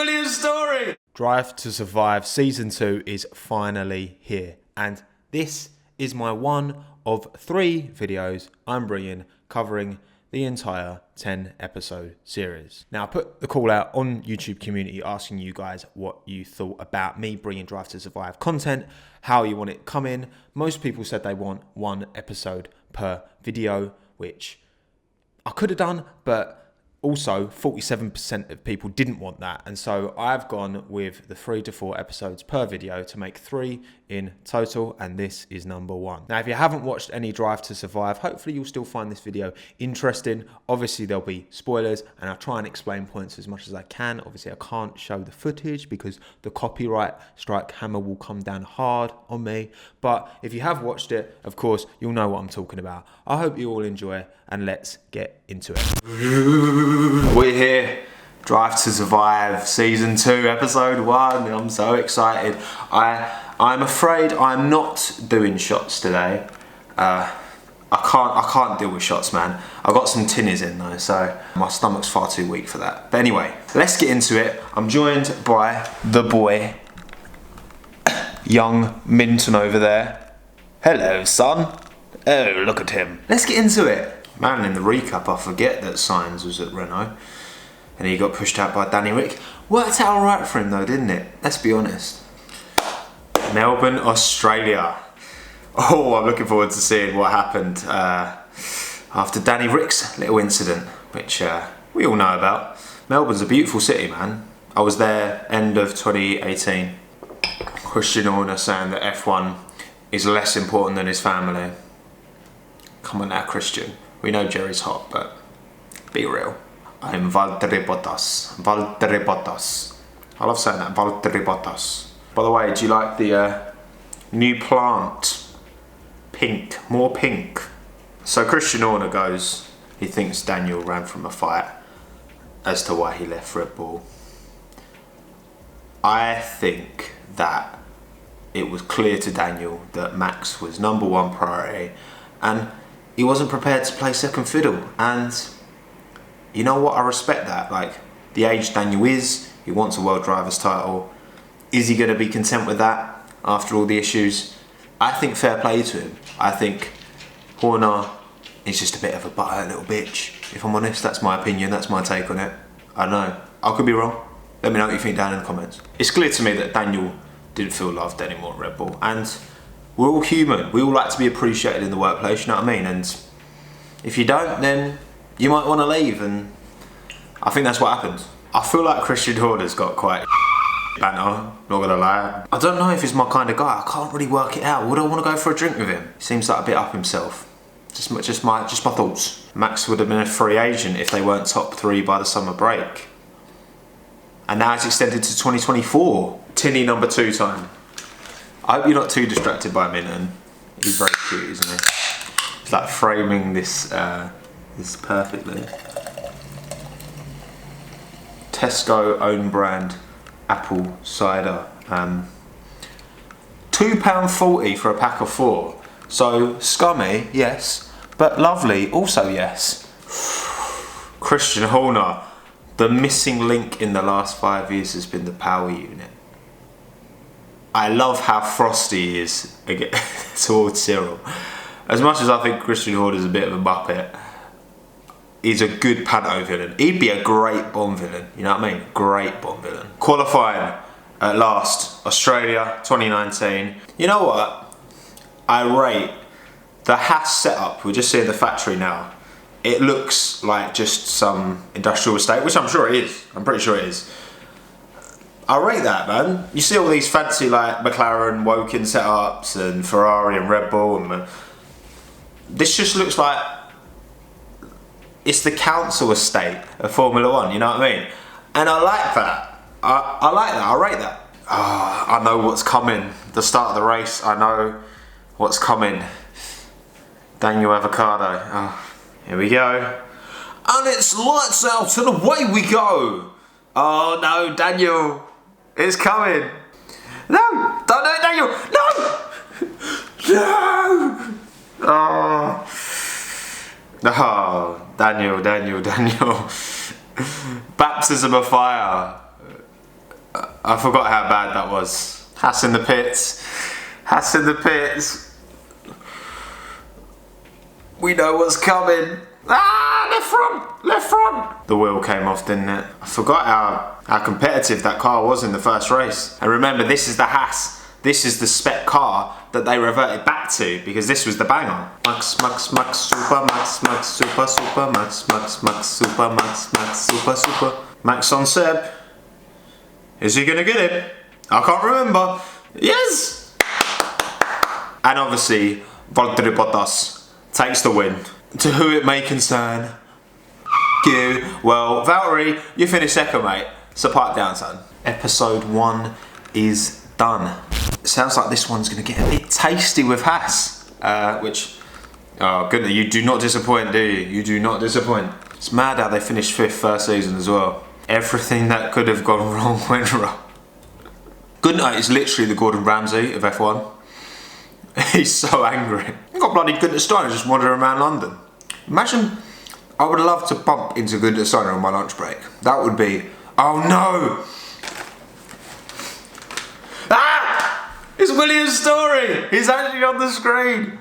brilliant story! Drive to Survive Season 2 is finally here. And this is my one of 3 videos I'm bringing covering the entire 10 episode series. Now I put the call out on YouTube community asking you guys what you thought about me bringing Drive to Survive content, how you want it coming. Most people said they want 1 episode per video, which I could have done, but also 47% of people didn't want that. And so I've gone with the 3 to 4 episodes per video to make 3 in total. And this is number 1. Now, if you haven't watched any Drive to Survive, hopefully you'll still find this video interesting. Obviously there'll be spoilers and I'll try and explain points as much as I can. Obviously I can't show the footage because the copyright strike hammer will come down hard on me. But if you have watched it, of course, you'll know what I'm talking about. I hope you all enjoy and let's get into it. We're here, Drive to Survive Season 2, Episode 1. I'm so excited. I'm afraid I'm not doing shots today. I can't deal with shots, man. I got some tinnies in though, so my stomach's far too weak for that. But anyway, let's get into it. I'm joined by the boy, young Minton over there. Hello, son. Oh, look at him. Let's get into it. Man, in the recap, I forget that Sainz was at Renault and he got pushed out by Danny Rick. Worked out alright for him though, didn't it? Let's be honest. Melbourne, Australia. Oh, I'm looking forward to seeing what happened after Danny Rick's little incident, which we all know about. Melbourne's a beautiful city, man. I was there end of 2018. Christian Horner saying that F1 is less important than his family. Come on now, Christian. We know Jerry's hot, but be real. I'm Valtteri Bottas. Valtteri Bottas. I love saying that, Valtteri Bottas. By the way, do you like the new plant? Pink, more pink. So Christian Horner goes, he thinks Daniel ran from a fight as to why he left Red Bull. I think that it was clear to Daniel that Max was #1 priority and he wasn't prepared to play second fiddle. And you know what, I respect that. Like, the age Daniel is, he wants a world driver's title. Is he going to be content with that after all the issues? I think fair play to him. I think Horner is just a bit of a butthurt little bitch, if I'm honest. That's my opinion, that's my take on it. I don't know, I could be wrong. Let me know what you think down in the comments. It's clear to me that Daniel didn't feel loved anymore at Red Bull, and we're all human. We all like to be appreciated in the workplace, you know what I mean? And if you don't, then you might want to leave, and I think that's what happened. I feel like Christian Horner's got quite banter, not gonna lie. I don't know if he's my kind of guy. I can't really work it out. Would I want to go for a drink with him? He seems like a bit up himself. Just my thoughts. Max would have been a free agent if they weren't top 3 by the summer break. And now it's extended to 2024. Tinny #2 time. I hope you're not too distracted by Minton. He's very cute, isn't he? He's like framing this perfectly. Tesco own brand apple cider. £2.40 for a pack of 4. So scummy, yes, but lovely, also yes. Christian Horner. The missing link in the last 5 years has been the power unit. I love how frosty he is towards Cyril. As much as I think Christian Horner is a bit of a muppet, he's a good panto villain. He'd be a great Bond villain, you know what I mean? Great Bond villain. Qualifying at last, Australia 2019. You know what? I rate the Haas setup. We're just seeing the factory now. It looks like just some industrial estate, which I'm sure it is. I'm pretty sure it is. I rate that, man. You see all these fancy like McLaren Woking setups and Ferrari and Red Bull, and this just looks like it's the council estate of Formula 1, you know what I mean? And I like that. I like that, I rate that. I know what's coming. The start of the race, I know what's coming. Daniel Avocado. Here we go. And it's lights out and away we go. Oh no, Daniel. It's coming. No, don't do it, Daniel. No. No. Oh, Daniel. Baptism of fire. I forgot how bad that was. Haas in the pits. Haas in the pits. We know what's coming. Ah, left front, left front. The wheel came off, didn't it? I forgot how competitive that car was in the first race. And remember, this is the Haas. This is the spec car that they reverted back to because this was the banger. Max, max, max, super, max, max, super, super, max, max, max, super, max, max, super, super. Max on Seb. Is he gonna get it? I can't remember. Yes! And obviously, Valtteri Bottas takes the win. To who it may concern, you. Well, Valtteri, you finished second, mate. So pipe down, son. Episode 1 is done. It sounds like this one's going to get a bit tasty with Haas. Oh goodness, you do not disappoint, do you? You do not disappoint. It's mad how they finished 5th first season as well. Everything that could have gone wrong went wrong. Gunter is literally the Gordon Ramsay of F1. He's so angry. I've got bloody Gunter Steiner just wandering around London. Imagine, I would love to bump into Gunter Steiner on my lunch break. That would be, oh no! Ah! It's William's story! He's actually on the screen!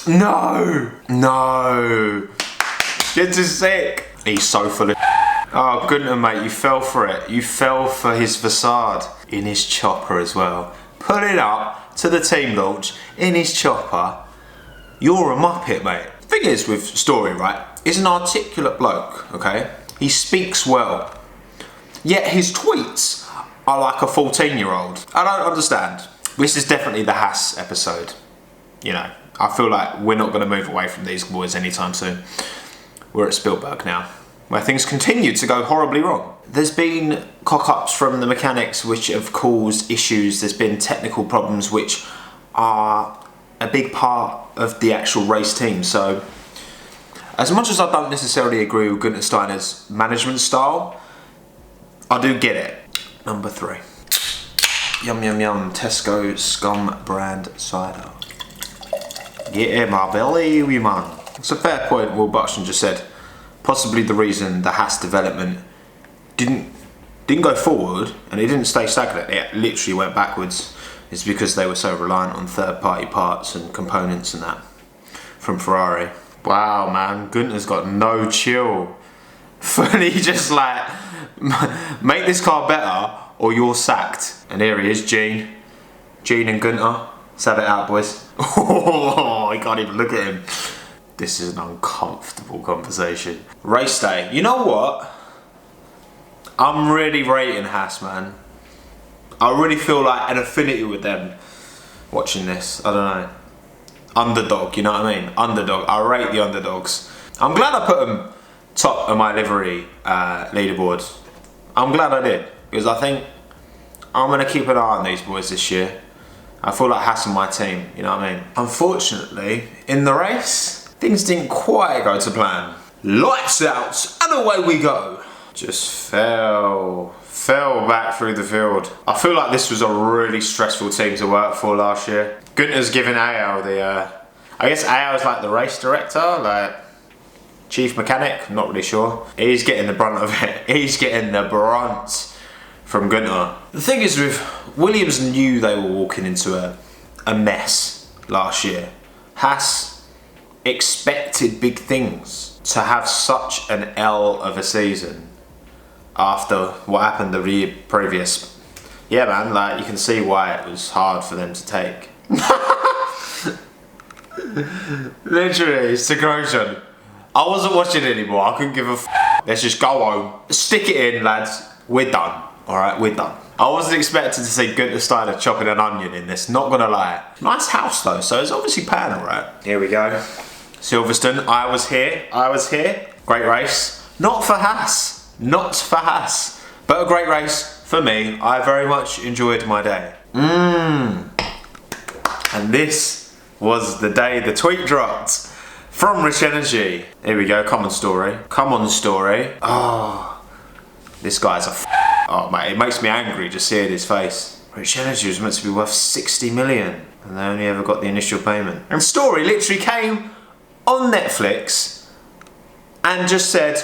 No! No! Get is sick! He's so full of oh, Gunter, mate, you fell for it. You fell for his facade. In his chopper as well. Pulling up to the team launch in his chopper. You're a muppet, mate. The thing is with Story, right, he's an articulate bloke, okay? He speaks well. Yet his tweets are like a 14-year-old. I don't understand. This is definitely the Haas episode. You know, I feel like we're not going to move away from these boys anytime soon. We're at Spielberg now, where things continue to go horribly wrong. There's been cock-ups from the mechanics which have caused issues. There's been technical problems which are a big part of the actual race team. So, as much as I don't necessarily agree with Gunter Steiner's management style, I do get it. Number 3. Yum yum yum, Tesco Scum brand cider. Yeah, my belly, we man. It's a fair point Will Buxton just said. Possibly the reason the Haas development didn't go forward and it didn't stay stagnant, it literally went backwards, is because they were so reliant on third-party parts and components and that from Ferrari. Wow, man, Gunter's got no chill. Fully just like, make this car better or you're sacked. And here he is, Gene and Gunter. Let's have it out, boys. Oh, I can't even look at him. This is an uncomfortable conversation. Race day. You know what? I'm really rating Haas, man. I really feel like an affinity with them watching this. I don't know. Underdog, you know what I mean? Underdog. I rate the underdogs. I'm glad I put them top of my livery leaderboard. I'm glad I did. Because I think I'm going to keep an eye on these boys this year. I feel like Haas are my team, you know what I mean? Unfortunately, in the race, things didn't quite go to plan. Lights out, and away we go. Just fell back through the field. I feel like this was a really stressful team to work for last year. Gunter's given AL the, I guess AL is like the race director, like chief mechanic, I'm not really sure. He's getting the brunt of it. He's getting the brunt from Gunter. The thing is with Williams knew they were walking into a mess last year. Haas expected big things. To have such an L of a season after what happened the year previous. Yeah, man, like you can see why it was hard for them to take. Literally, it's the corrosion. I wasn't watching it anymore, I couldn't give a f. Let's just go home. Stick it in, lads. We're done. Alright, we're done. I wasn't expecting to see Gunter Steiner chopping an onion in this, not gonna lie. Nice house though, so it's obviously paying alright. Here we go. Silverstone, I was here. Great race. Not for Haas, but a great race for me. I very much enjoyed my day. And this was the day the tweet dropped from Rich Energy. Here we go, come on story. Oh, this guy's a oh mate, it makes me angry just seeing his face. Rich Energy was meant to be worth 60 million and they only ever got the initial payment. And Story literally came on Netflix and just said,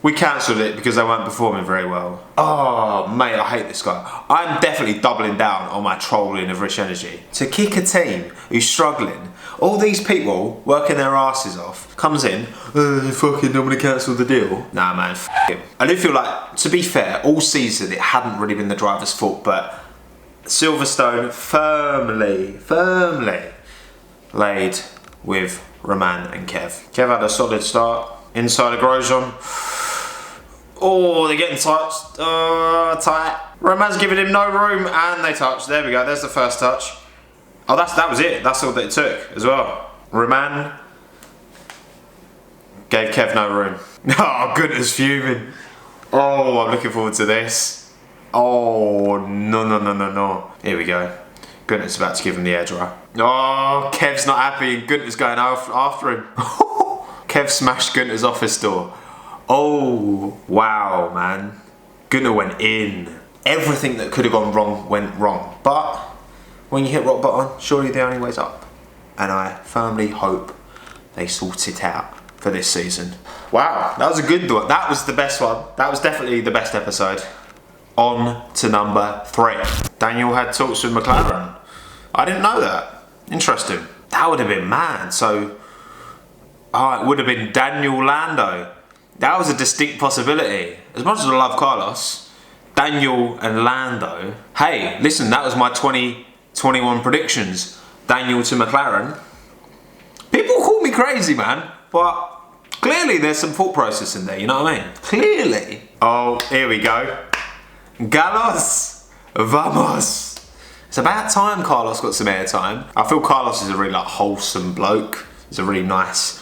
We cancelled it because they weren't performing very well. Oh, mate, I hate this guy. I'm definitely doubling down on my trolling of Rich Energy. To kick a team who's struggling, all these people working their asses off, comes in, fucking, I'm gonna cancel the deal. Nah, man, f him. I do feel like, to be fair, all season it hadn't really been the driver's fault, but Silverstone firmly laid with Romain and Kev. Kev had a solid start inside of Grosjean. Oh, they're getting touched. Tight. Romain's giving him no room, and they touch. There we go. There's the first touch. Oh, that was it. That's all that it took as well. Romain gave Kev no room. Oh, goodness, fuming. Oh, I'm looking forward to this. Oh, no. Here we go. Gunter's about to give him the air dry. Oh, Kev's not happy, and Gunter's going after him. Kev smashed Gunter's office door. Oh, wow, man. Gunter went in. Everything that could have gone wrong went wrong. But when you hit rock bottom, surely the only way's up. And I firmly hope they sort it out for this season. Wow, that was a good one. That was the best one. That was definitely the best episode. On to number 3. Daniel had talks with McLaren. I didn't know that. Interesting. That would have been mad. So, it would have been Daniel Lando. That was a distinct possibility. As much as I love Carlos, Daniel and Lando. Hey, listen, that was my 2021 predictions. Daniel to McLaren. People call me crazy, man, but clearly there's some thought process in there, you know what I mean? Clearly. Oh, here we go. Carlos, vamos. It's about time Carlos got some airtime. I feel Carlos is a really wholesome bloke. He's a really nice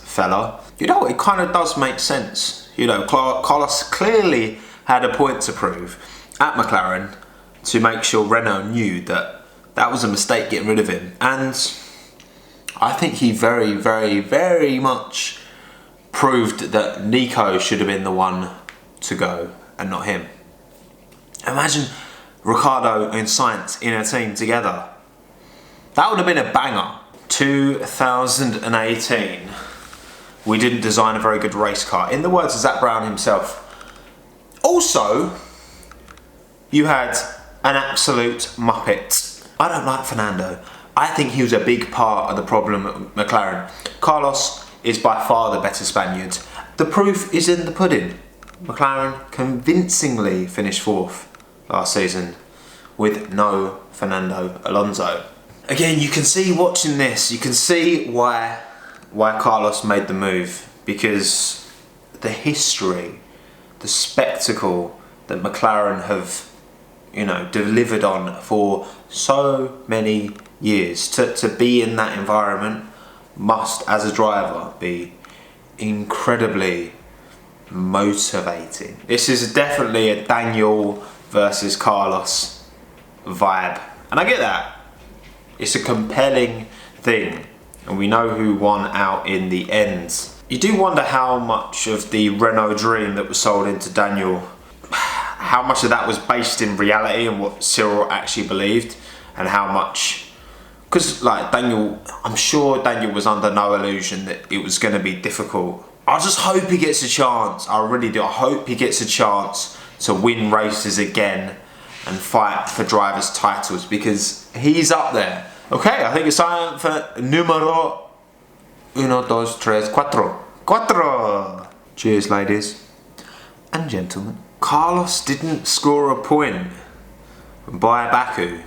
fella. You know, it kind of does make sense. You know, Carlos clearly had a point to prove at McLaren to make sure Renault knew that that was a mistake getting rid of him. And I think he very much proved that Nico should have been the one to go and not him. Imagine Ricciardo and Sainz in a team together. That would have been a banger. 2018. We didn't design a very good race car. In the words of Zach Brown himself. Also, you had an absolute muppet. I don't like Fernando. I think he was a big part of the problem at McLaren. Carlos is by far the better Spaniard. The proof is in the pudding. McLaren convincingly finished 4th last season with no Fernando Alonso. Again, you can see watching this, you can see why Carlos made the move, because the history, the spectacle that McLaren have, you know, delivered on for so many years, to be in that environment must, as a driver, be incredibly motivating. This is definitely a Daniel versus Carlos vibe, and I get that. It's a compelling thing, and we know who won out in the end. You do wonder how much of the Renault dream that was sold into Daniel, how much of that was based in reality and what Cyril actually believed, and how much, because like Daniel, I'm sure Daniel was under no illusion that it was going to be difficult. I just hope he gets a chance. I really do. I hope he gets a chance to win races again and fight for drivers' titles, because he's up there. Okay, I think it's time for numero 1, 2, 3, 4. Cheers, ladies and gentlemen. Carlos didn't score a point by Baku.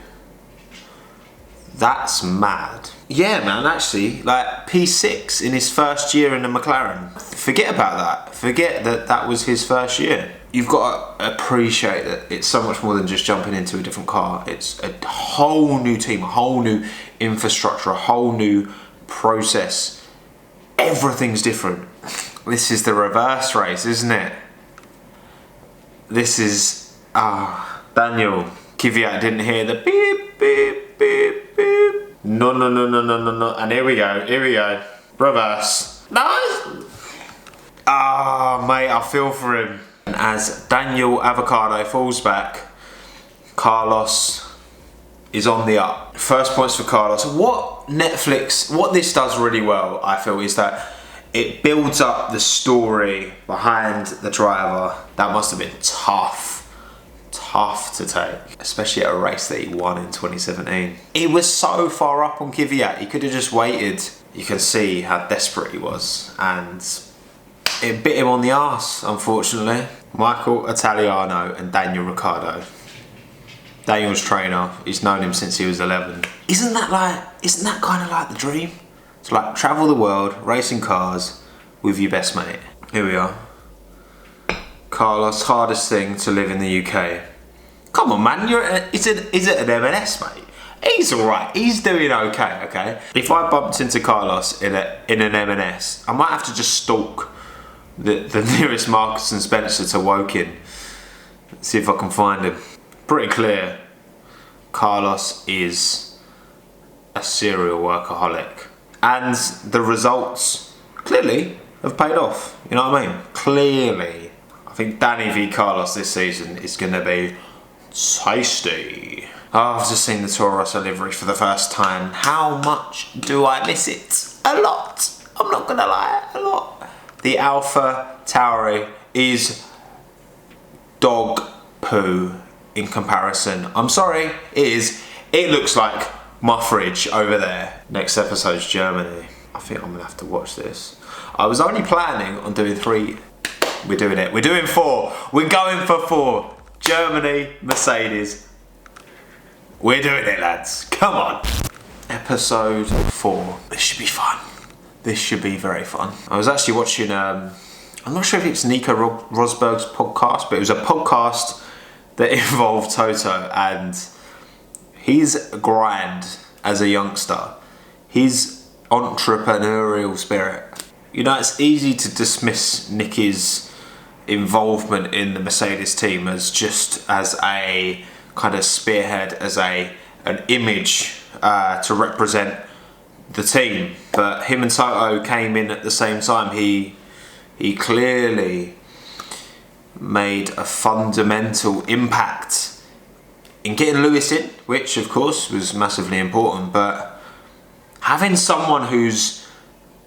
That's mad. Yeah, man, actually, like P6 in his first year in the McLaren. Forget about that. Forget that that was his first year. You've got to appreciate that it's so much more than just jumping into a different car. It's a whole new team, a whole new infrastructure, a whole new process. Everything's different. This is the reverse race, isn't it? This is... Daniel. Kvyat didn't hear the beep, beep, beep, beep. No. And here we go. Reverse. No! Mate, I feel for him. And as Daniel Avocado falls back, Carlos is on the up. First points for Carlos. What this does really well, I feel, is that It builds up the story behind the driver. That must have been tough to take, especially at a race that he won in 2017. He was so far up on Kvyat, he could have just waited. You can see how desperate he was, and it bit him on the arse, unfortunately. Michael Italiano and Daniel Ricciardo. Daniel's trainer, he's known him since he was 11. Isn't that kind of like the dream? To like travel the world, racing cars with your best mate. Here we are. Carlos, hardest thing to live in the UK. Come on, man, is it an M&S, mate? He's alright, he's doing okay. If I bumped into Carlos in an M&S, I might have to just stalk the nearest Marcus and Spencer to Woking. See if I can find him. Pretty clear, Carlos is a serial workaholic. And the results clearly have paid off, you know what I mean? Clearly. I think Danny v Carlos this season is going to be tasty. Oh, I've just seen the Toro Rosso livery for the first time. How much do I miss it? A lot. I'm not going to lie, a lot. The Alpha Tauri is dog poo in comparison. I'm sorry, it is. It looks like my fridge over there. Next episode's Germany. I think I'm going to have to watch this. I was only planning on doing 3. We're doing it. We're doing 4. We're going for 4. Germany, Mercedes. We're doing it, lads. Come on. Episode 4. This should be fun. This should be very fun. I was actually watching, I'm not sure if it's Nico Rosberg's podcast, but it was a podcast that involved Toto, and his grind as a youngster, his entrepreneurial spirit. You know, it's easy to dismiss Nicky's involvement in the Mercedes team as just as a kind of spearhead, as an image to represent the team. But him and Toto came in at the same time. He clearly made a fundamental impact in getting Lewis in, which of course was massively important, but having someone who's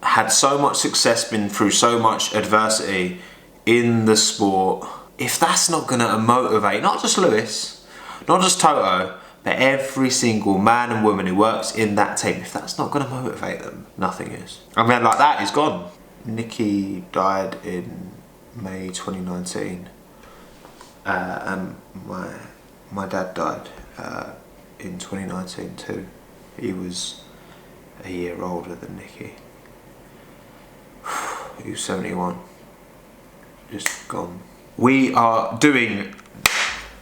had so much success, been through so much adversity in the sport, if that's not going to motivate not just Lewis, not just Toto, but every single man and woman who works in that team, if that's not going to motivate them, nothing is. I mean, like, that is gone. Nicky died in May 2019, and my dad died in 2019 too. He was a year older than Nicky. He was 71. Just gone. We are doing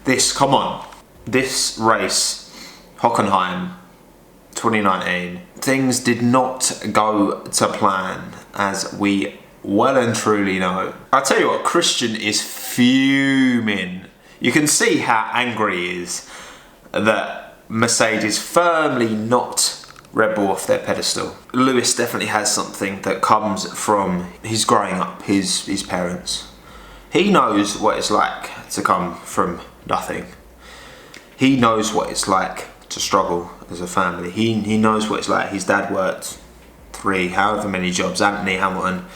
this, come on. This race, Hockenheim 2019, things did not go to plan, as we well and truly know. I'll tell you what, Christian is fuming. You can see how angry he is that Mercedes firmly knocked Red Bull off their pedestal. Lewis definitely has something that comes from his growing up, his parents. He knows what it's like to come from nothing. He knows what it's like to struggle as a family. He knows what it's like. His dad worked 3, however many jobs, Anthony Hamilton.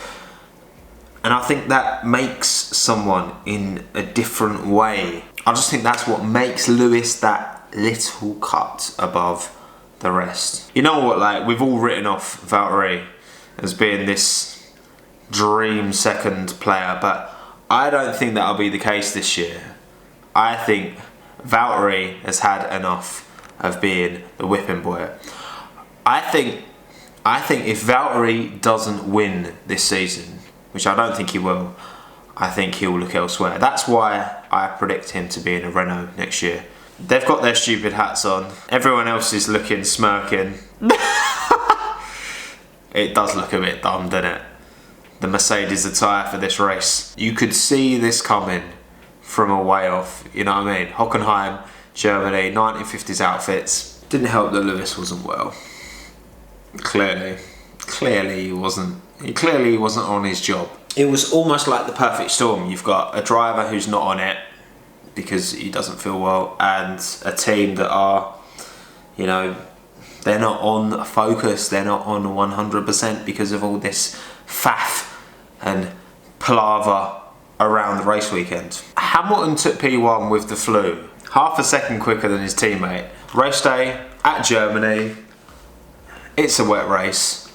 And I think that makes someone in a different way. I just think that's what makes Lewis that little cut above the rest. You know what, like, we've all written off Valtteri as being this dream second player, but I don't think that'll be the case this year. I think Valtteri has had enough of being the whipping boy. I think if Valtteri doesn't win this season, which I don't think he will, I think he'll look elsewhere. That's why I predict him to be in a Renault next year. They've got their stupid hats on. Everyone else is looking smirking. It does look a bit dumb, doesn't it? The Mercedes attire for this race. You could see this coming from a way off, you know what I mean? Hockenheim, Germany, 1950s outfits. Didn't help that Lewis wasn't well. Clearly he wasn't. He clearly wasn't on his job. It was almost like the perfect storm. You've got a driver who's not on it because he doesn't feel well, and a team that are, you know, they're not on focus, they're not on 100% because of all this faff and palaver around the race weekend. Hamilton took P1 with the flu, half a second quicker than his teammate. Race day at Germany. It's a wet race.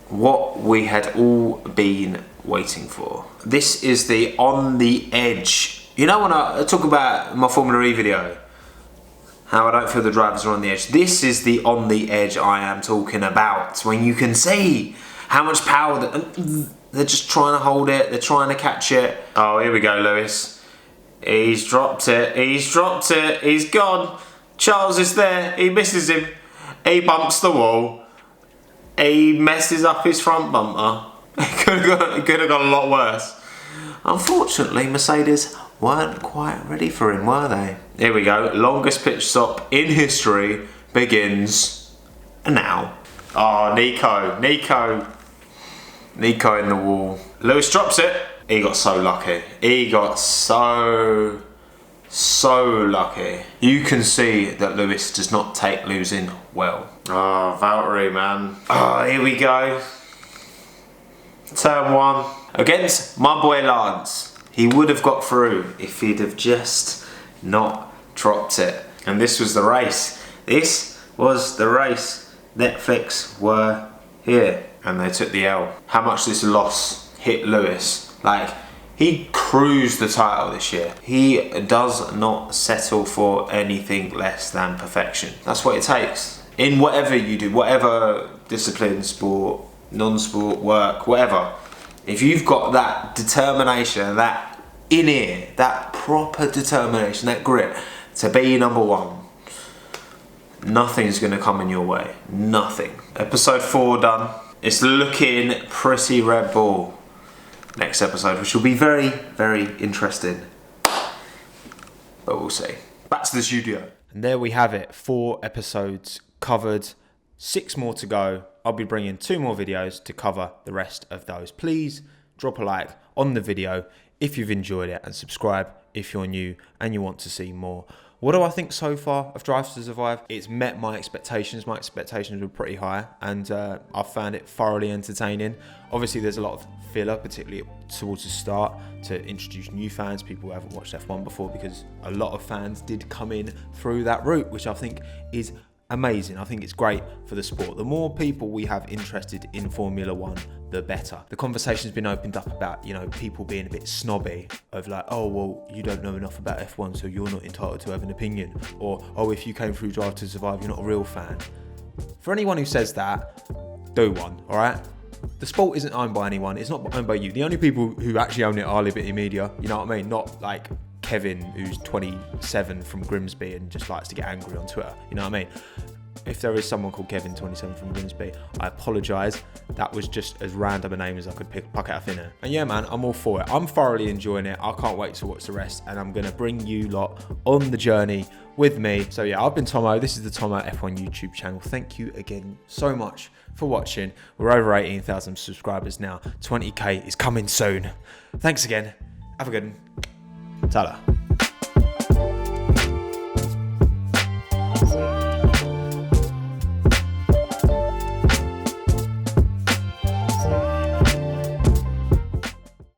What we had all been waiting for. This is the on the edge. You know when I talk about my Formula E video, how I don't feel the drivers are on the edge. This is the on the edge I am talking about. When you can see how much power they're just trying to hold it, they're trying to catch it. Oh, here we go, Lewis. He's dropped it, he's dropped it, he's gone. Charles is there, he misses him. He bumps the wall. He messes up his front bumper. It could have gone a lot worse. Unfortunately, Mercedes weren't quite ready for him, were they? Here we go. Longest pit stop in history begins now. Oh, Nico in the wall. Lewis drops it. He got so lucky. He got so lucky. You can see that Lewis does not take losing well. Oh, Valtteri, man. Oh, here we go. Turn 1. Against my boy Lance. He would have got through if he'd have just not dropped it. And this was the race. This was the race. Netflix were here. And they took the L. How much this loss hit Lewis. Like, he cruised the title this year. He does not settle for anything less than perfection. That's what it takes. In whatever you do, whatever discipline, sport, non-sport, work, whatever. If you've got that determination, that in-ear, that proper determination, that grit to be number one, nothing's going to come in your way. Nothing. Episode 4 done. It's looking pretty Red Bull. Next episode, which will be very, very interesting. But we'll see. Back to the studio. And there we have it. 4 episodes covered. 6 more to go. I'll be bringing 2 more videos to cover the rest of those. Please drop a like on the video if you've enjoyed it and subscribe if you're new and you want to see more. What do I think so far of Drive to Survive? It's met my expectations. My expectations were pretty high and I found it thoroughly entertaining. Obviously there's a lot of filler, particularly towards the start, to introduce new fans, people who haven't watched F1 before, because a lot of fans did come in through that route, which I think is amazing. I think it's great for the sport. The more people we have interested in Formula One, the better. The conversation's been opened up about, you know, people being a bit snobby of like, oh, well, you don't know enough about F1, so you're not entitled to have an opinion. Or, oh, if you came through Drive to Survive, you're not a real fan. For anyone who says that, do one, all right? The sport isn't owned by anyone. It's not owned by you. The only people who actually own it are Liberty Media. You know what I mean? Not like Kevin, who's 27 from Grimsby and just likes to get angry on Twitter. You know what I mean? If there is someone called Kevin, 27 from Grimsby, I apologise. That was just as random a name as I could pluck out of thin air. And yeah, man, I'm all for it. I'm thoroughly enjoying it. I can't wait to watch the rest, and I'm going to bring you lot on the journey with me. So yeah, I've been Tommo. This is the Tommo F1 YouTube channel. Thank you again so much for watching. We're over 18,000 subscribers now. 20k is coming soon. Thanks again. Have a good one. Ta-da.